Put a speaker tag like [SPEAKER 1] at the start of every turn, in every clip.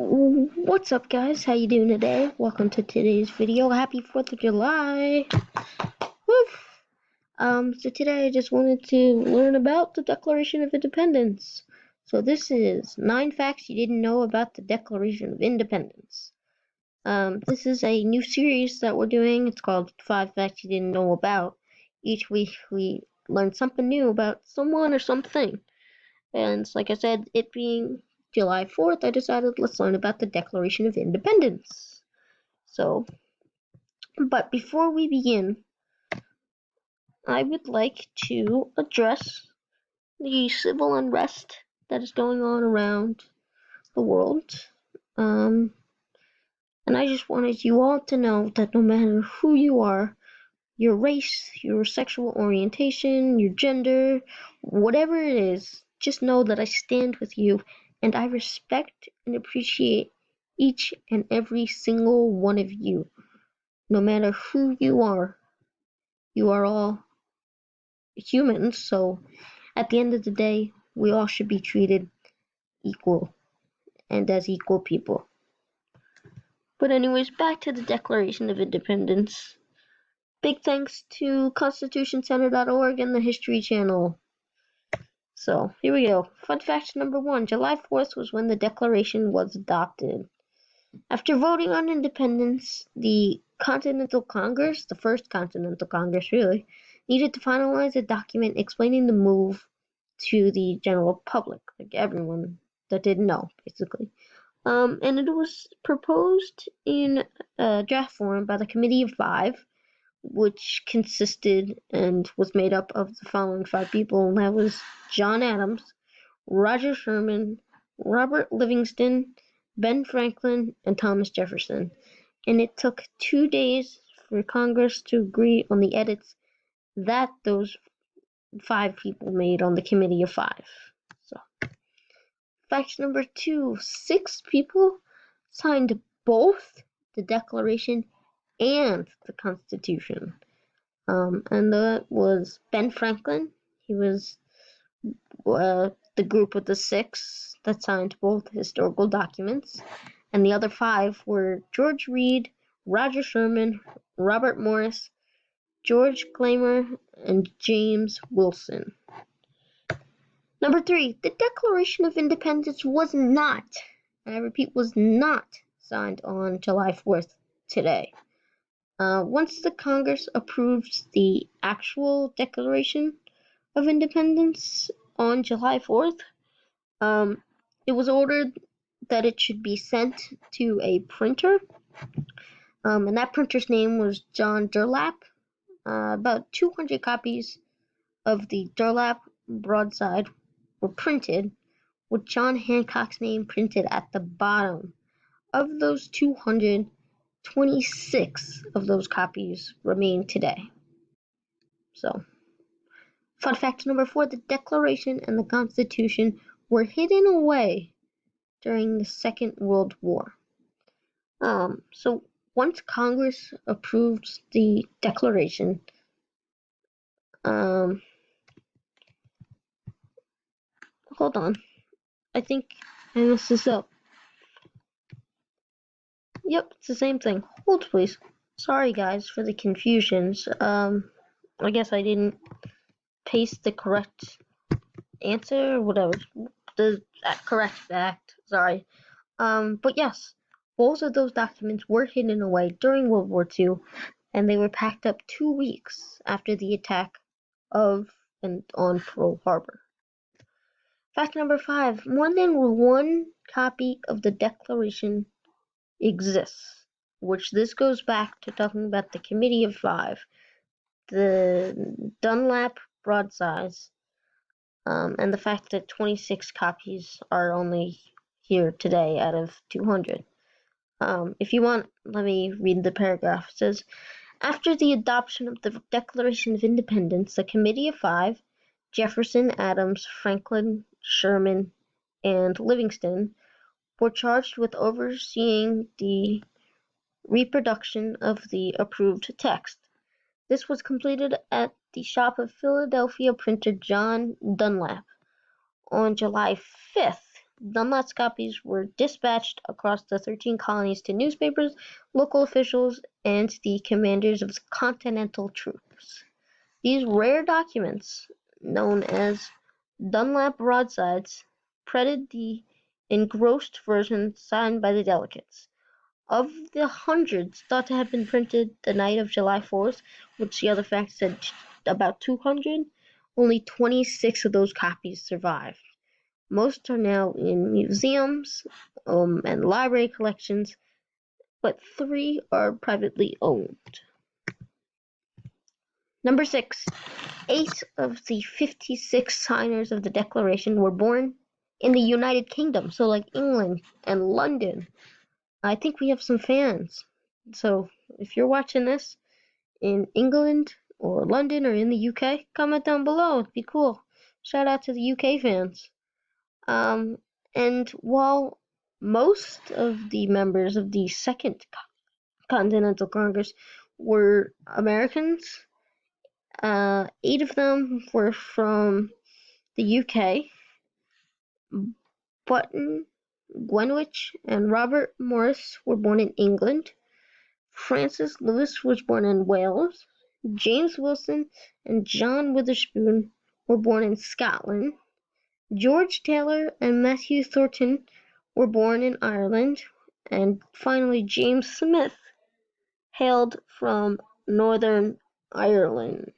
[SPEAKER 1] What's up, guys? How you doing today? Welcome to today's video. Happy 4th of July. Woof. So today I just wanted to learn about the Declaration of Independence. So this is 9 facts you didn't know about the Declaration of Independence. This is a new series that we're doing. It's called 5 Facts You Didn't Know About. Each week we learn something new about someone or something. And like I said, it being July 4th, I decided let's learn about the Declaration of Independence. But before we begin, I would like to address the civil unrest that is going on around the world. And I just wanted you all to know that no matter who you are, your race, your sexual orientation, your gender, whatever it is, just know that I stand with you and I respect and appreciate each and every single one of you. No matter who you are all humans, so at the end of the day, we all should be treated equal and as equal people. But anyways, back to the Declaration of Independence. Big thanks to constitutioncenter.org and the History Channel. So, here we go. Fun fact number 1. July 4th was when the Declaration was adopted. After voting on independence, the Continental Congress, the first Continental Congress really, needed to finalize a document explaining the move to the general public, like everyone that didn't know, basically. And it was proposed in draft form by the Committee of 5, which consisted and was made up of the following 5 people, and that was John Adams, Roger Sherman, Robert Livingston, Ben Franklin, and Thomas Jefferson. And it took 2 days for Congress to agree on the edits that those 5 people made on the Committee of 5. So, fact number 2, 6 people signed both the Declaration and the Constitution. And that was Ben Franklin. He was the group of the 6 that signed both historical documents. And the other 5 were George Read, Roger Sherman, Robert Morris, George Claimer, and James Wilson. Number 3, the Declaration of Independence was not, and I repeat, was not signed on July 4th today. Once the Congress approved the actual Declaration of Independence on July 4th, it was ordered that it should be sent to a printer, and that printer's name was John Dunlap. About 200 copies of the Dunlap Broadside were printed, with John Hancock's name printed at the bottom. Of those 200, 26 of those copies remain today. So, fun fact number 4, the Declaration and the Constitution were hidden away during the Second World War. So once Congress approved the Declaration, hold on, I think I messed this up. Yep, it's the same thing. Hold please. Sorry guys for the confusions. I guess I didn't paste the correct answer or whatever. The correct fact, sorry. But yes, both of those documents were hidden away during World War II, and they were packed up 2 weeks after the attack of and on Pearl Harbor. Fact number 5, more than 1 copy of the Declaration exists, which this goes back to talking about the Committee of 5, the Dunlap Broadsides, and the fact that 26 copies are only here today out of 200. If you want, let me read the paragraph. It says, after the adoption of the Declaration of Independence, the Committee of 5, Jefferson, Adams, Franklin, Sherman, and Livingston, were charged with overseeing the reproduction of the approved text. This was completed at the shop of Philadelphia printer John Dunlap. On July 5th, Dunlap's copies were dispatched across the 13 colonies to newspapers, local officials, and the commanders of continental troops. These rare documents, known as Dunlap Broadsides, printed the engrossed version signed by the delegates. Of the hundreds thought to have been printed the night of July 4th, which the other facts said about 200, only 26 of those copies survived. Most are now in museums and library collections, but 3 are privately owned. Number 6. 8 of the 56 signers of the Declaration were born in the United Kingdom, so like England and London. I think we have some fans. So if you're watching this in England or London or in the UK, comment down below. It'd be cool. Shout out to the UK fans. And while most of the members of the Second Continental Congress were Americans, 8 of them were from the UK. Button, Greenwich, and Robert Morris were born in England. Francis Lewis was born in Wales. James Wilson and John Witherspoon were born in Scotland. George Taylor and Matthew Thornton were born in Ireland. And finally, James Smith hailed from Northern Ireland.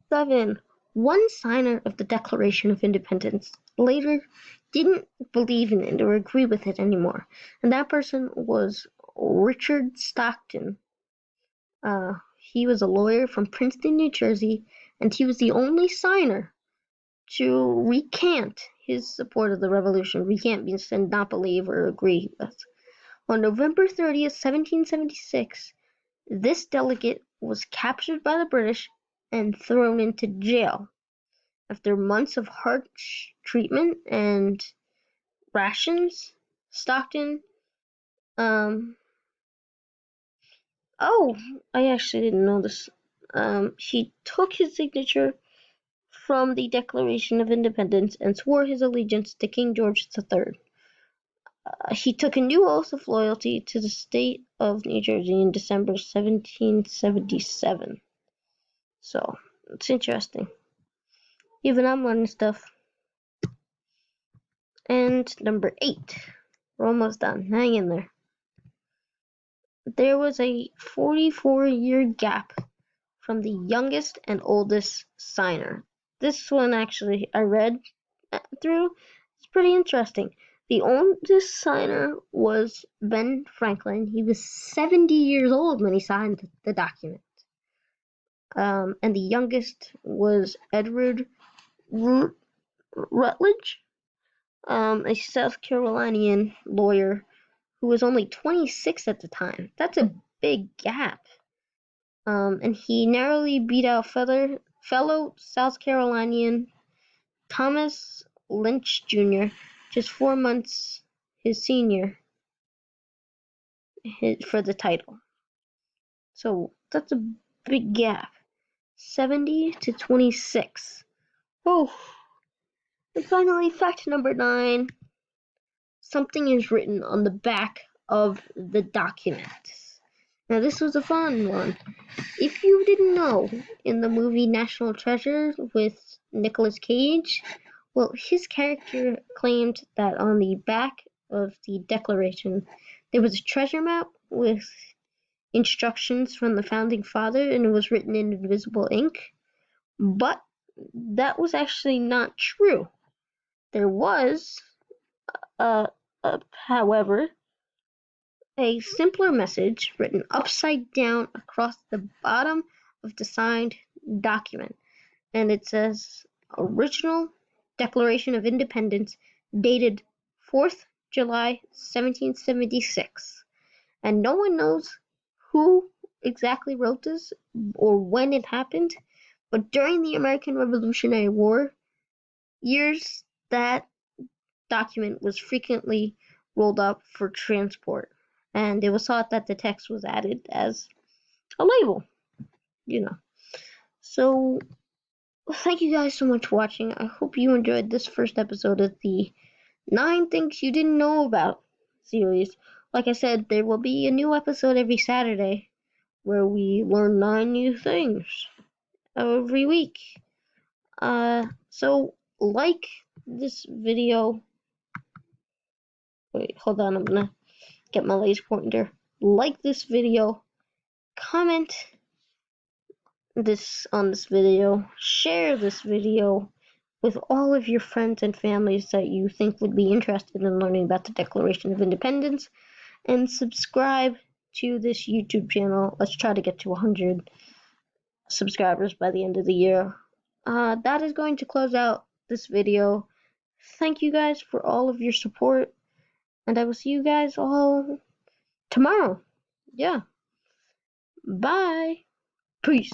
[SPEAKER 1] 7. One signer of the Declaration of Independence later didn't believe in it or agree with it anymore, and that person was Richard Stockton. He was a lawyer from Princeton, New Jersey, and he was the only signer to recant his support of the revolution. Recant means to not believe or agree with. On November 30th, 1776, this delegate was captured by the British and thrown into jail. After months of harsh treatment and rations, Stockton, I actually didn't know this. He took his signature from the Declaration of Independence and swore his allegiance to King George III. He took a new oath of loyalty to the state of New Jersey in December 1777. So, it's interesting. Even I'm learning stuff. And number 8. We're almost done. Hang in there. There was a 44-year gap from the youngest and oldest signer. This one actually I read through. It's pretty interesting. The oldest signer was Ben Franklin. He was 70 years old when he signed the document. And the youngest was Edward Rutledge, a South Carolinian lawyer who was only 26 at the time. That's a big gap. And he narrowly beat out fellow South Carolinian Thomas Lynch Jr., just 4 months his senior, for the title. So that's a big gap. 70 to 26. Oh, and finally, fact number 9. Something is written on the back of the document. Now this was a fun one. If you didn't know, in the movie National Treasure with Nicolas Cage, well, his character claimed that on the back of the Declaration there was a treasure map with instructions from the founding father, and it was written in invisible ink. But that was actually not true. There was, however, a simpler message written upside down across the bottom of the signed document, and it says, "Original Declaration of Independence, dated 4th July 1776. And no one knows who exactly wrote this or when it happened, but during the American Revolutionary War years, that document was frequently rolled up for transport, and it was thought that the text was added as a label, So, thank you guys so much for watching. I hope you enjoyed this first episode of the 9 Things You Didn't Know About series. Like I said, there will be a new episode every Saturday where we learn 9 new things every week. So like this video. Wait, hold on, I'm gonna get my laser pointer. Like this video, comment on this video, share this video with all of your friends and families that you think would be interested in learning about the Declaration of Independence, and subscribe to this YouTube channel. Let's try to get to 100 subscribers by the end of the year. That is going to close out this video. Thank you guys for all of your support, and I will see you guys all tomorrow. Yeah. Bye. Peace.